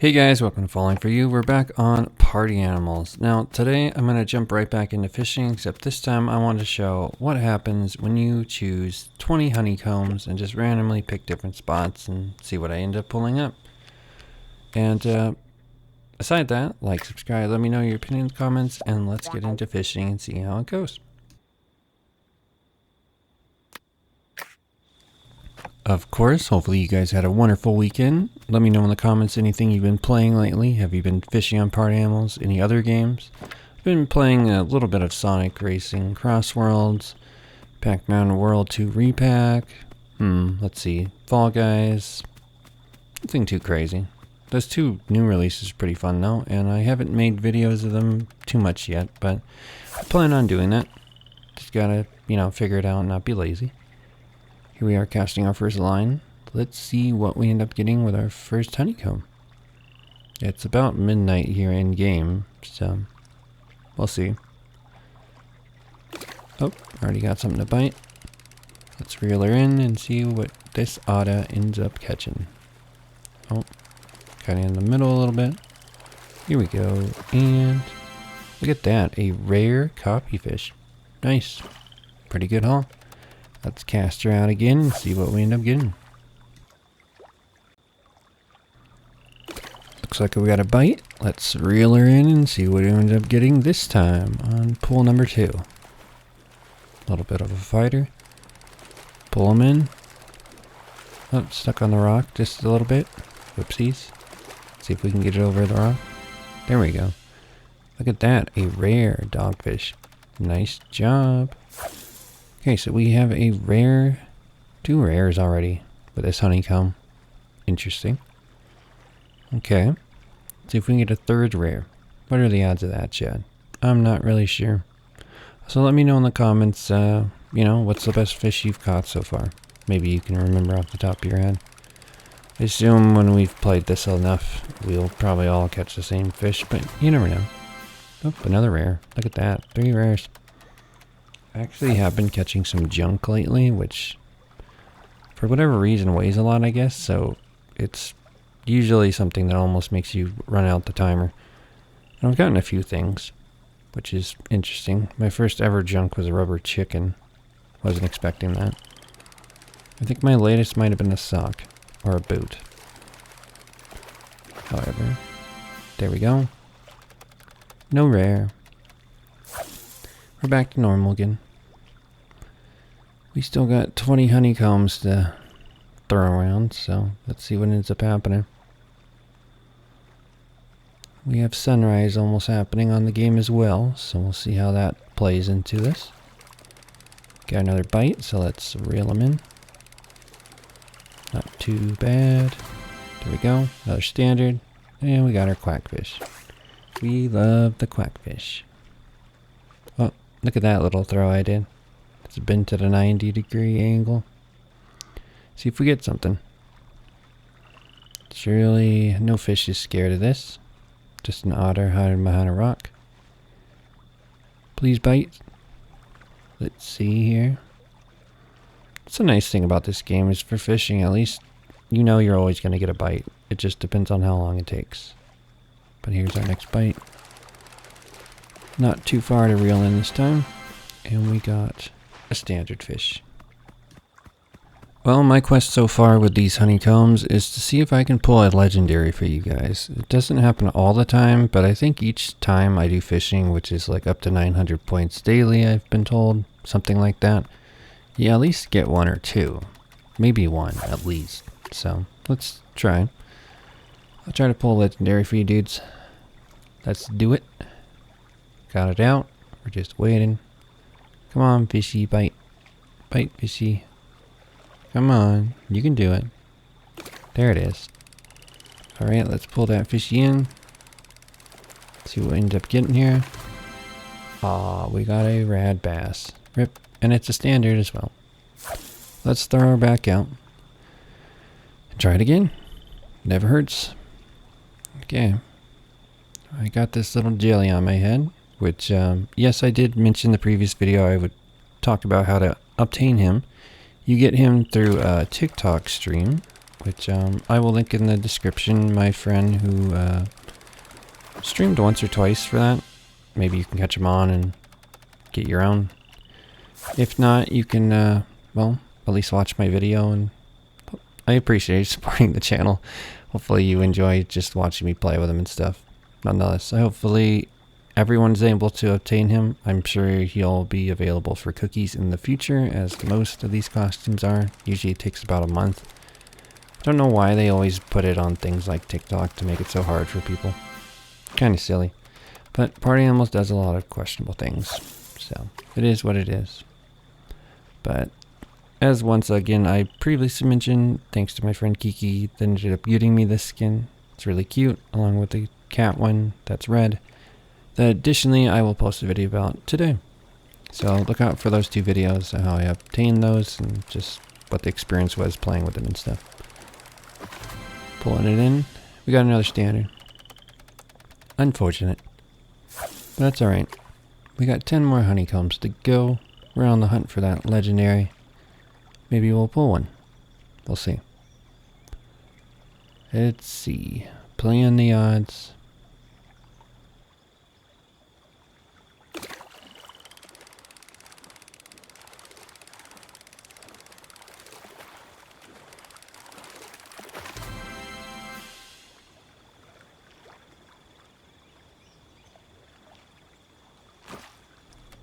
Hey guys, welcome to Falling For You. We're back on party animals. Now today I'm going to jump right back into fishing, except this time I want to show what happens when you choose 20 honeycombs and just randomly pick different spots and see what I end up pulling up. And aside that, like, subscribe, let me know your opinions, comments, and let's get into fishing and see how it goes. Of course, hopefully you guys had a wonderful weekend. Let me know in the comments anything you've been playing lately. Have you been fishing on party animals? Any other games? I've been playing a little bit of Sonic Racing Cross Worlds, Pac-Man World 2 Repack. Let's see. Fall Guys. Nothing too crazy. Those two new releases are pretty fun though, and I haven't made videos of them too much yet, but I plan on doing that. Just gotta, figure it out and not be lazy. Here we are casting our first line. Let's see what we end up getting with our first honeycomb. It's about midnight here in game, so we'll see. Oh, already got something to bite. Let's reel her in and see what this otter ends up catching. Oh, kind of in the middle a little bit. Here we go, and look at that, a rare copy fish. Nice, pretty good haul. Let's cast her out again and see what we end up getting. Looks like we got a bite. Let's reel her in and see what we end up getting this time on pull number 2. A little bit of a fighter. Pull him in. Oh, stuck on the rock just a little bit. Whoopsies. See if we can get it over the rock. There we go. Look at that, a rare dogfish. Nice job. Okay, so we have a rare, 2 rares already with this honeycomb. Interesting. Okay, let's see if we can get a 3rd rare. What are the odds of that, Chad? I'm not really sure. So let me know in the comments, what's the best fish you've caught so far? Maybe you can remember off the top of your head. I assume when we've played this enough, we'll probably all catch the same fish, but you never know. Oh, another rare. Look at that, 3 rares. I actually have been catching some junk lately, which for whatever reason weighs a lot, I guess, so it's usually something that almost makes you run out the timer. And I've gotten a few things, which is interesting. My first ever junk was a rubber chicken. Wasn't expecting that. I think my latest might have been a sock or a boot. However, there we go. No rare. We're back to normal again. We still got 20 honeycombs to throw around, so let's see what ends up happening. We have sunrise almost happening on the game as well, so we'll see how that plays into this. Got another bite, so let's reel him in. Not too bad. There we go, another standard, and we got our quackfish. We love the quackfish. Oh, look at that little throw I did. It's been to the 90-degree angle. See if we get something. Surely no fish is scared of this. Just an otter hiding behind a rock. Please bite. Let's see here. It's a nice thing about this game is for fishing, at least you know you're always going to get a bite. It just depends on how long it takes. But here's our next bite. Not too far to reel in this time. And we got a standard fish. Well, my quest so far with these honeycombs is to see if I can pull a legendary for you guys. It doesn't happen all the time, but I think each time I do fishing, which is like up to 900 points daily, I've been told, something like that, you at least get 1 or 2. Maybe 1 at least. So let's try. I'll try to pull a legendary for you dudes. Let's do it. Got it out. We're just waiting. Come on, fishy, bite. Bite, fishy. Come on, you can do it. There it is. Alright, let's pull that fishy in. See what we end up getting here. Aw, we got a rad bass. Rip. And it's a standard as well. Let's throw her back out. And try it again. Never hurts. Okay. I got this little jelly on my head. Which, yes, I did mention in the previous video I would talk about how to obtain him. You get him through a TikTok stream. which I will link in the description. My friend who streamed once or twice for that. Maybe you can catch him on and get your own. If not, you can, well, at least watch my video, and I appreciate you supporting the channel. Hopefully you enjoy just watching me play with him and stuff. Nonetheless, hopefully everyone's able to obtain him. I'm sure he'll be available for cookies in the future, as most of these costumes are. Usually it takes about a month. I don't know why they always put it on things like TikTok to make it so hard for people. Kind of silly. But Party Animals does a lot of questionable things, so it is what it is. But as once again I previously mentioned, thanks to my friend Kiki that ended up getting me this skin. It's really cute, along with the cat one that's red, that additionally I will post a video about today. So look out for those two videos, how I obtained those and just what the experience was playing with them and stuff. Pulling it in, we got another standard. Unfortunate, but that's alright. We got 10 more honeycombs to go. We're on the hunt for that legendary. Maybe we'll pull one. We'll see. Let's see. Playing the odds.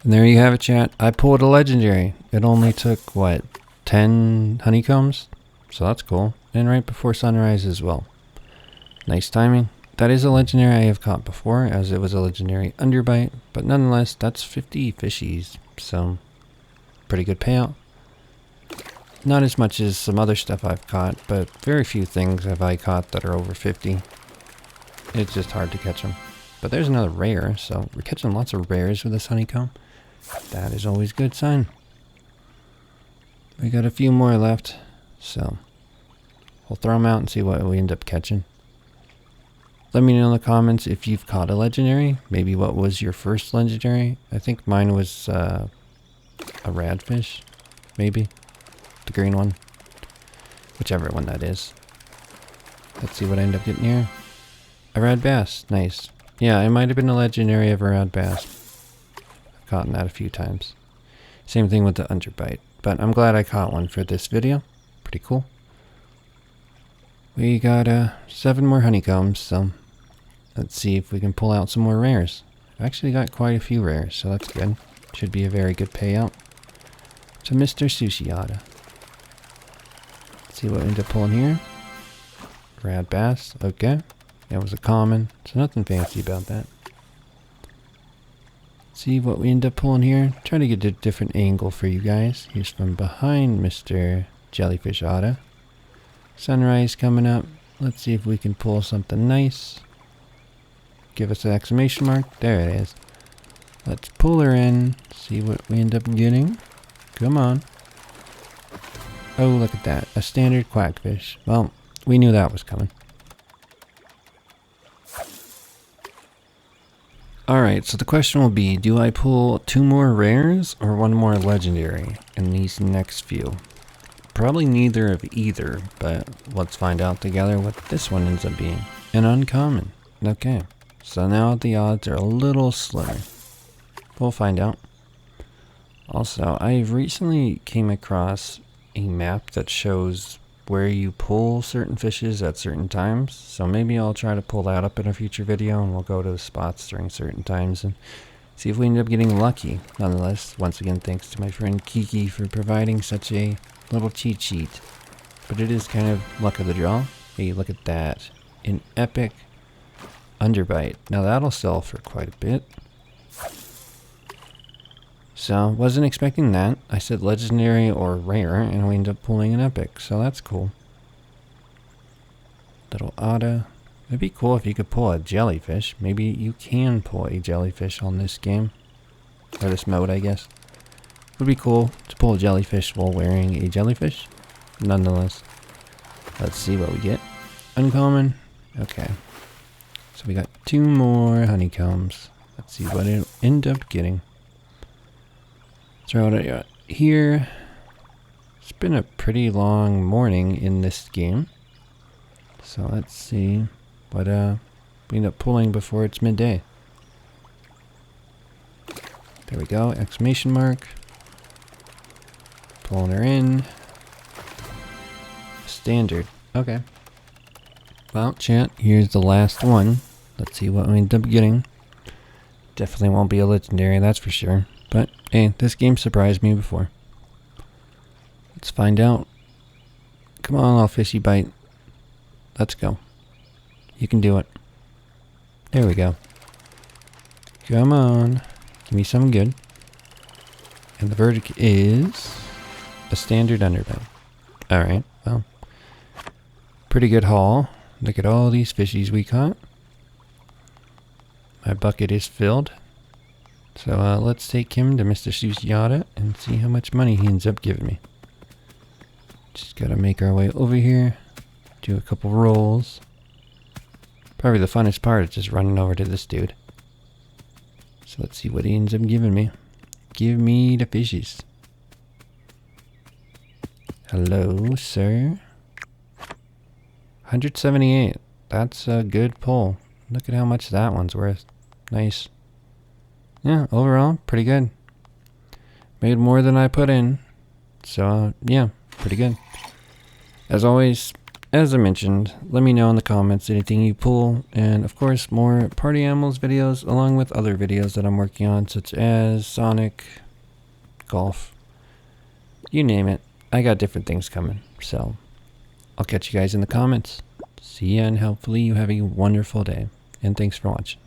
And there you have it, chat. I pulled a legendary. It only took, what, 10 honeycombs? So that's cool. And right before sunrise as well. Nice timing. That is a legendary I have caught before, as it was a legendary underbite. But nonetheless, that's 50 fishies. So, pretty good payout. Not as much as some other stuff I've caught, but very few things have I caught that are over 50. It's just hard to catch them. But there's another rare, so we're catching lots of rares with this honeycomb. That is always a good sign. We got a few more left, so we'll throw them out and see what we end up catching. Let me know in the comments if you've caught a legendary. Maybe what was your first legendary. I think mine was a radfish, maybe. The green one. Whichever one that is. Let's see what I end up getting here. A red bass. Nice. Yeah, it might have been a legendary of a red bass. I've caught that a few times. Same thing with the underbite. But I'm glad I caught one for this video. Pretty cool. We got 7 more honeycombs, so let's see if we can pull out some more rares. I've actually got quite a few rares, so that's good. Should be a very good payout to Mr. Sushiata. Let's see what we end up pulling here. Rad bass, okay. That was a common, so nothing fancy about that. See what we end up pulling here. Try to get a different angle for you guys. Here's from behind Mr. Jellyfish Otta. Sunrise coming up. Let's see if we can pull something nice. Give us an exclamation mark. There it is. Let's pull her in. See what we end up getting. Come on. Oh, look at that. A standard quackfish. Well, we knew that was coming. Alright, so the question will be, do I pull 2 more rares or 1 more legendary in these next few? Probably neither of either, but let's find out together what this one ends up being. An uncommon. Okay, so now the odds are a little slimmer. We'll find out. Also, I recently came across a map that shows where you pull certain fishes at certain times, so maybe I'll try to pull that up in a future video and we'll go to the spots during certain times and see if we end up getting lucky. Nonetheless, once again, thanks to my friend Kiki for providing such a little cheat sheet. But it is kind of luck of the draw. Hey, look at that. An epic underbite. Now that'll sell for quite a bit. So, wasn't expecting that. I said legendary or rare, and we ended up pulling an epic, so that's cool. Little otta. It'd be cool if you could pull a jellyfish. Maybe you can pull a jellyfish on this game. Or this mode, I guess. Would be cool to pull a jellyfish while wearing a jellyfish. Nonetheless, let's see what we get. Uncommon. Okay. So we got 2 more honeycombs. Let's see what it'll end up getting. Throw it out here. It's been a pretty long morning in this game. So let's see what we end up pulling before it's midday. There we go, exclamation mark. Pulling her in. Standard. Okay. Well, chat, here's the last one. Let's see what we end up getting. Definitely won't be a legendary, that's for sure. But, hey, this game surprised me before. Let's find out. Come on, little fishy bite. Let's go. You can do it. There we go. Come on. Give me something good. And the verdict is a standard underbelly. Alright, well. Pretty good haul. Look at all these fishies we caught. My bucket is filled. So let's take him to Mr. Sushiata and see how much money he ends up giving me. Just gotta make our way over here. Do a couple rolls. Probably the funnest part is just running over to this dude. So let's see what he ends up giving me. Give me the fishies. Hello, sir. 178. That's a good pull. Look at how much that one's worth. Nice. Yeah, overall, pretty good. Made more than I put in. So, yeah, pretty good. As always, as I mentioned, let me know in the comments anything you pull. And, of course, more party animals videos along with other videos that I'm working on, such as Sonic, Golf, you name it. I got different things coming. So, I'll catch you guys in the comments. See ya, and hopefully you have a wonderful day. And thanks for watching.